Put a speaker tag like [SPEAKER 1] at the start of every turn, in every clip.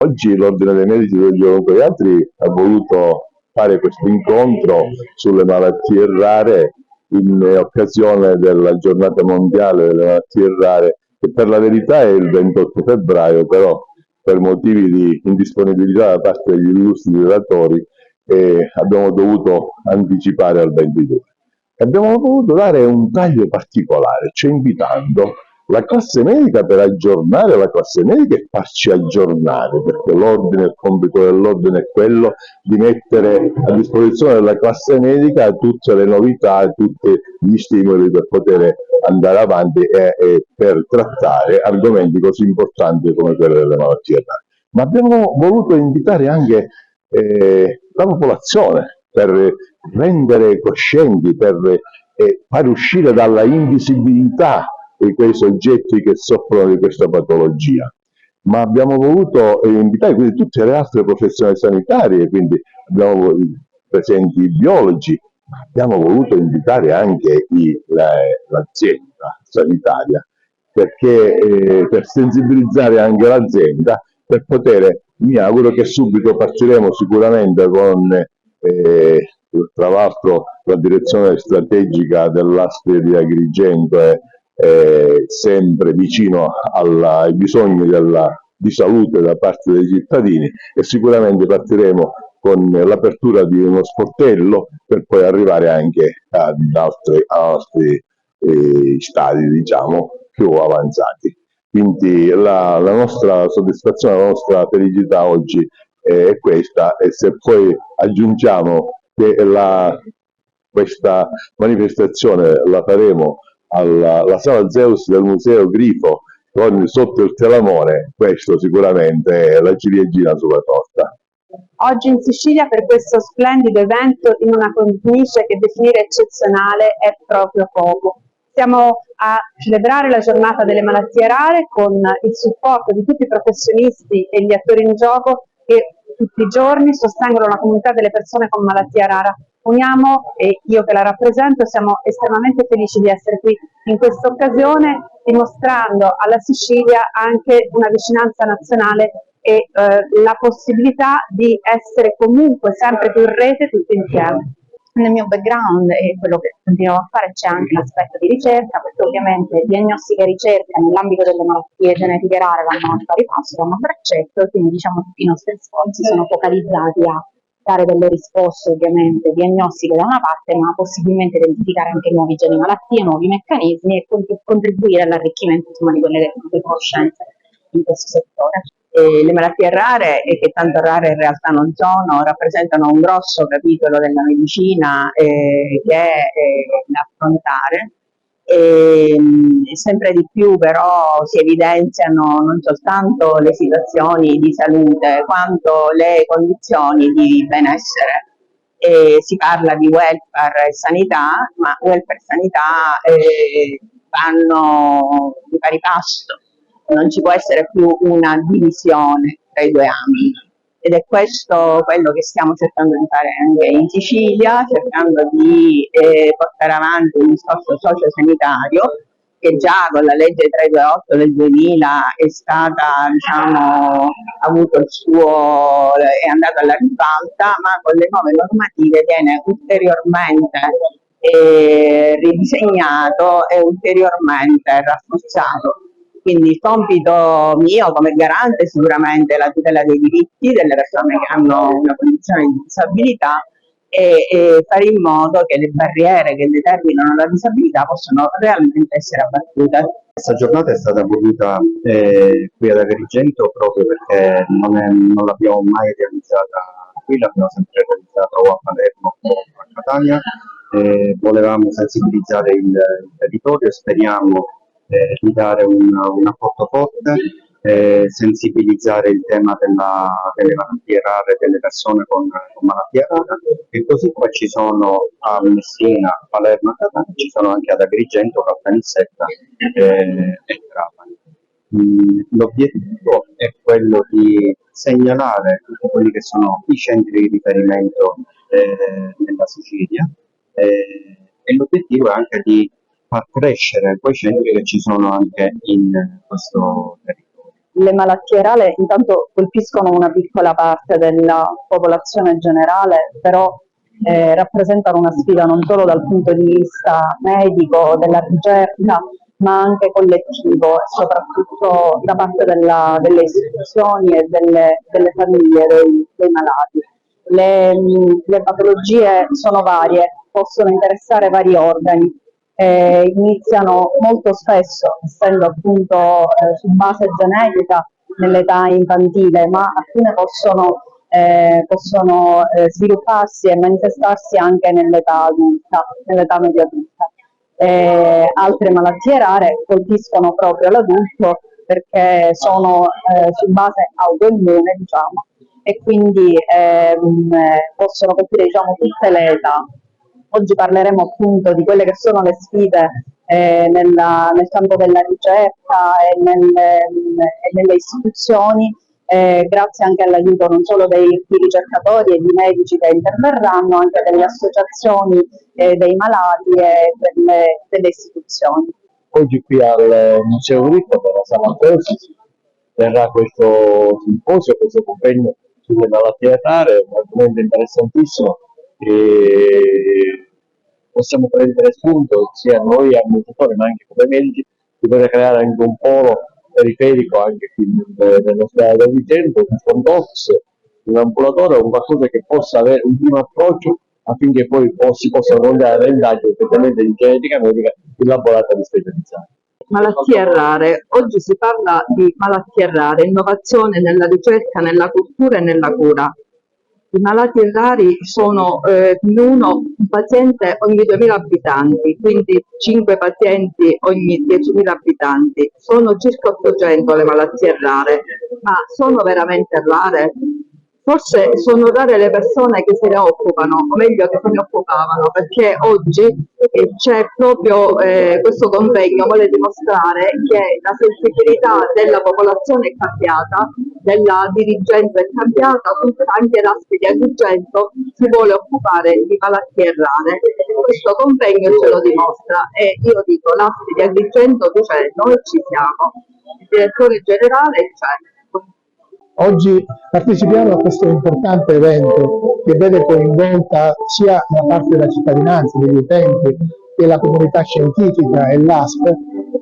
[SPEAKER 1] Oggi l'Ordine dei Medici del Gerontodiatri ha voluto fare questo incontro sulle malattie rare in occasione della giornata mondiale delle malattie rare, che per la verità è il 28 febbraio, però per motivi di indisponibilità da parte degli illustri relatori abbiamo dovuto anticipare al 22. Abbiamo voluto dare un taglio particolare, cioè invitando la classe medica per aggiornare la classe medica e farci aggiornare, perché l'ordine, il compito dell'ordine è quello di mettere a disposizione della classe medica tutte le novità, tutti gli stimoli per poter andare avanti e per trattare argomenti così importanti come quelli delle malattie rare. Ma abbiamo voluto invitare anche la popolazione per rendere coscienti, per far uscire dalla invisibilità di quei soggetti che soffrono di questa patologia. Ma abbiamo voluto invitare quindi tutte le altre professioni sanitarie, quindi abbiamo presenti i biologi, ma abbiamo voluto invitare anche l'azienda sanitaria, perché per sensibilizzare anche l'azienda, per poter, mi auguro che subito partiremo sicuramente con tra l'altro la direzione strategica dell'ASP di Agrigento è sempre vicino ai bisogni di salute da parte dei cittadini, e sicuramente partiremo con l'apertura di uno sportello per poi arrivare anche ad altri stadi, diciamo, più avanzati. Quindi la nostra soddisfazione, la nostra felicità oggi è questa, e se poi aggiungiamo che questa manifestazione la faremo alla Sala Zeus del Museo Grifo sotto il telamone, questo sicuramente è la ciliegina sulla torta.
[SPEAKER 2] Oggi in Sicilia per questo splendido evento in una cornice che definire eccezionale è proprio poco. Stiamo a celebrare la giornata delle malattie rare con il supporto di tutti i professionisti e gli attori in gioco che tutti i giorni sostengono la comunità delle persone con malattia rara. Uniamo, e io che la rappresento, siamo estremamente felici di essere qui in questa occasione, dimostrando alla Sicilia anche una vicinanza nazionale e la possibilità di essere comunque sempre più in rete tutti insieme. Nel mio background e quello che continuo a fare c'è anche l'aspetto di ricerca, perché ovviamente diagnostica e ricerca nell'ambito delle malattie genetiche rare vanno a pari passo, vanno a braccetto, e quindi diciamo tutti i nostri sforzi sono focalizzati a dare delle risposte ovviamente diagnostiche da una parte, ma possibilmente identificare anche nuovi geni malattie, nuovi meccanismi e contribuire all'arricchimento insomma, di quelle che sono le conoscenze in questo settore. Le malattie rare, e che tanto rare in realtà non sono, rappresentano un grosso capitolo della medicina che è da affrontare. Sempre di più però si evidenziano non soltanto le situazioni di salute quanto le condizioni di benessere. Si parla di welfare e sanità, ma welfare e sanità vanno di pari passo. Non ci può essere più una divisione tra i due ambiti, ed è questo quello che stiamo cercando di fare anche in Sicilia, cercando di portare avanti un discorso sociosanitario che già con la legge 328 del 2000 è stata, diciamo, avuto il suo, è andato alla ribalta, ma con le nuove normative viene ulteriormente ridisegnato e ulteriormente rafforzato. Quindi il compito mio come garante è sicuramente la tutela dei diritti delle persone che hanno una condizione di disabilità e fare in modo che le barriere che determinano la disabilità possano realmente essere abbattute.
[SPEAKER 3] Questa giornata è stata voluta qui ad Agrigento proprio perché non l'abbiamo mai realizzata qui, l'abbiamo sempre realizzata o a Palermo o a Catania. Volevamo sensibilizzare il territorio e speriamo di dare un apporto forte, sensibilizzare il tema delle malattie rare, delle persone con malattie rare, e così come ci sono a Messina, Palermo, Catania, ci sono anche ad Agrigento, Caltanissetta e Trapani. L'obiettivo è quello di segnalare tutti quelli che sono i centri di riferimento nella Sicilia, e l'obiettivo è anche di far crescere quei centri che ci sono anche in questo territorio.
[SPEAKER 4] Le malattie rare intanto colpiscono una piccola parte della popolazione generale, però rappresentano una sfida non solo dal punto di vista medico, della ricerca, ma anche collettivo e soprattutto da parte delle istituzioni e delle famiglie dei malati. Le patologie sono varie, possono interessare vari organi, iniziano molto spesso, essendo appunto su base genetica nell'età infantile, ma alcune possono svilupparsi e manifestarsi anche nell'età adulta, nell'età medio adulta. Altre malattie rare colpiscono proprio l'adulto perché sono su base autoimmune, diciamo, e quindi possono colpire, diciamo, tutte le età. Oggi parleremo appunto di quelle che sono le sfide nel campo della ricerca e nelle istituzioni, grazie anche all'aiuto non solo di ricercatori e di medici che interverranno, anche delle associazioni dei malati e delle istituzioni.
[SPEAKER 3] Oggi qui al Museo Grifo della Sala Cosi terrà questo simposio, questo convegno sulle malattie rare, un argomento interessantissimo e possiamo prendere spunto sia noi amministratori ma anche come medici di poter creare anche un polo periferico anche qui nell'ospedale di Agrigento, un fondox, un ambulatore, un qualcosa che possa avere un primo approccio affinché poi si possano svolgere le indagini specialmente di genetica medica in laboratori specializzati.
[SPEAKER 4] Malattie rare. Oggi si parla di malattie rare, innovazione nella ricerca, nella cultura e nella cura. I malati rari sono un paziente ogni 2000 abitanti, quindi 5 pazienti ogni 10.000 abitanti. Sono circa 800 le malattie rare, ma sono veramente rare? Forse sono rare le persone che se ne occupano, o meglio che se ne occupavano, perché oggi c'è proprio questo convegno vuole dimostrare che la sensibilità della popolazione è cambiata, della dirigenza è cambiata, anche l'ASP di Agrigento si vuole occupare di malattie rare. Questo convegno ce lo dimostra e io dico l'ASP di Agrigento c'è, noi ci siamo, il direttore generale c'è.
[SPEAKER 5] Oggi partecipiamo a questo importante evento che vede coinvolta sia la parte della cittadinanza, degli utenti, che la comunità scientifica e l'ASP,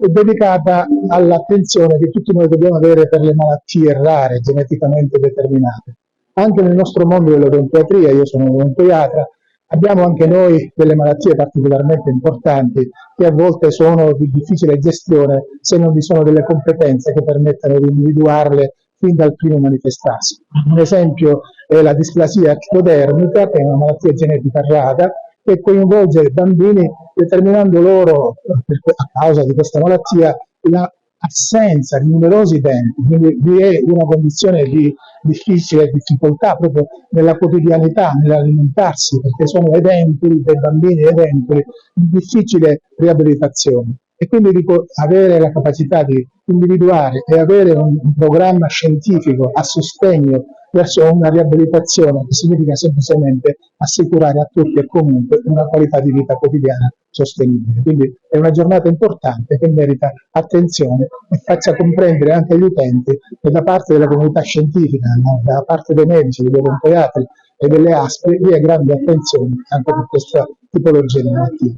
[SPEAKER 5] è dedicata all'attenzione che tutti noi dobbiamo avere per le malattie rare, geneticamente determinate. Anche nel nostro mondo dell'odontoiatria, io sono un odontoiatra, abbiamo anche noi delle malattie particolarmente importanti che a volte sono di difficile gestione se non vi sono delle competenze che permettano di individuarle fin dal primo manifestarsi. Un esempio è la displasia ectodermica, che è una malattia genetica rara, che coinvolge i bambini determinando loro, a causa di questa malattia, l'assenza di numerosi denti, quindi vi è una condizione di difficile difficoltà proprio nella quotidianità, nell'alimentarsi, perché sono edentuli, dei bambini edentuli, di difficile riabilitazione. E quindi dico, avere la capacità di individuare e avere un programma scientifico a sostegno verso una riabilitazione che significa semplicemente assicurare a tutti e comunque una qualità di vita quotidiana sostenibile. Quindi è una giornata importante che merita attenzione e faccia comprendere anche agli utenti che da parte della comunità scientifica, da parte dei medici, degli odontoiatri e delle ASP vi è grande attenzione anche per questa tipologia di malattie.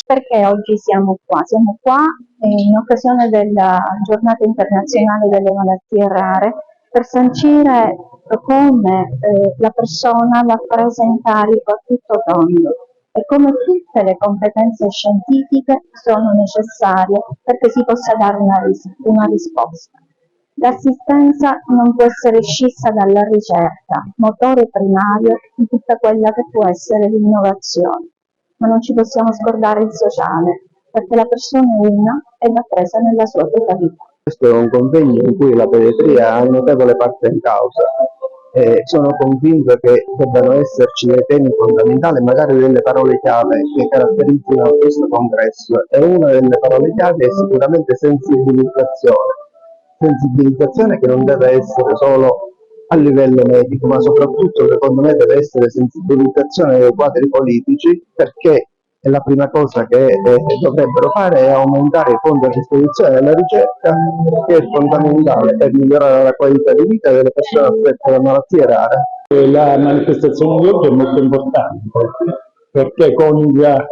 [SPEAKER 2] Perché oggi siamo qua? Siamo qua in occasione della Giornata Internazionale delle Malattie Rare per sancire come la persona va presa in carico a tutto tondo e come tutte le competenze scientifiche sono necessarie perché si possa dare una risposta. L'assistenza non può essere scissa dalla ricerca, motore primario di tutta quella che può essere l'innovazione. Ma non ci possiamo scordare il sociale, perché la persona è una e va presa nella sua totalità.
[SPEAKER 3] Questo è un convegno in cui la pediatria ha notevole parte in causa. Sono convinto che debbano esserci dei temi fondamentali, magari delle parole chiave che caratterizzano questo congresso, e una delle parole chiave è sicuramente sensibilizzazione. Sensibilizzazione che non deve essere solo a livello medico, ma soprattutto secondo me deve essere sensibilizzazione dei quadri politici, perché e la prima cosa che dovrebbero fare è aumentare i fondi a disposizione della ricerca, che è fondamentale per migliorare la qualità di vita delle persone affette da malattie rare.
[SPEAKER 5] La manifestazione di oggi è molto importante perché coniuga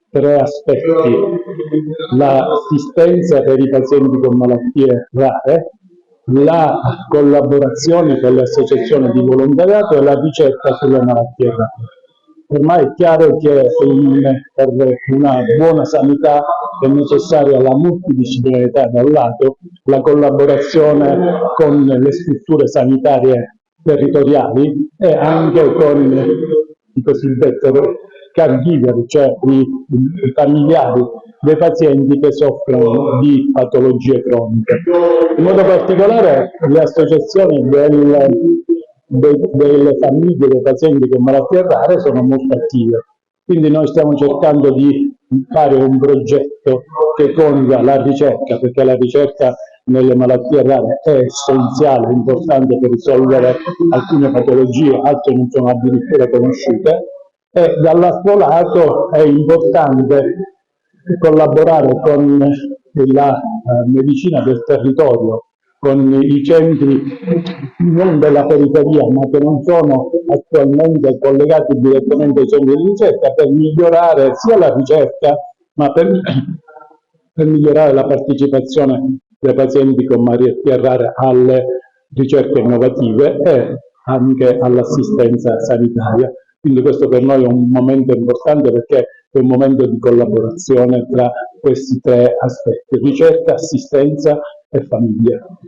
[SPEAKER 5] tre aspetti: l'assistenza per i pazienti con malattie rare, la collaborazione con le associazioni di volontariato e la ricerca sulle malattie rare. Ormai è chiaro che per una buona sanità è necessaria la multidisciplinarietà da un lato, la collaborazione con le strutture sanitarie territoriali e anche con i cosiddetti caregiver, cioè i familiari dei pazienti che soffrono di patologie croniche. In modo particolare le associazioni delle famiglie dei pazienti con malattie rare sono molto attive, quindi noi stiamo cercando di fare un progetto che coniuga la ricerca, perché la ricerca nelle malattie rare è essenziale, importante per risolvere alcune patologie, altre non sono addirittura conosciute, e dall'altro lato è importante collaborare con la medicina del territorio, con i centri non della periferia ma che non sono attualmente collegati direttamente ai centri di ricerca, per migliorare sia la ricerca ma per migliorare la partecipazione dei pazienti con malattie rare alle ricerche innovative e anche all'assistenza sanitaria. Quindi questo per noi è un momento importante perché è un momento di collaborazione tra questi tre aspetti: ricerca, assistenza e famiglia.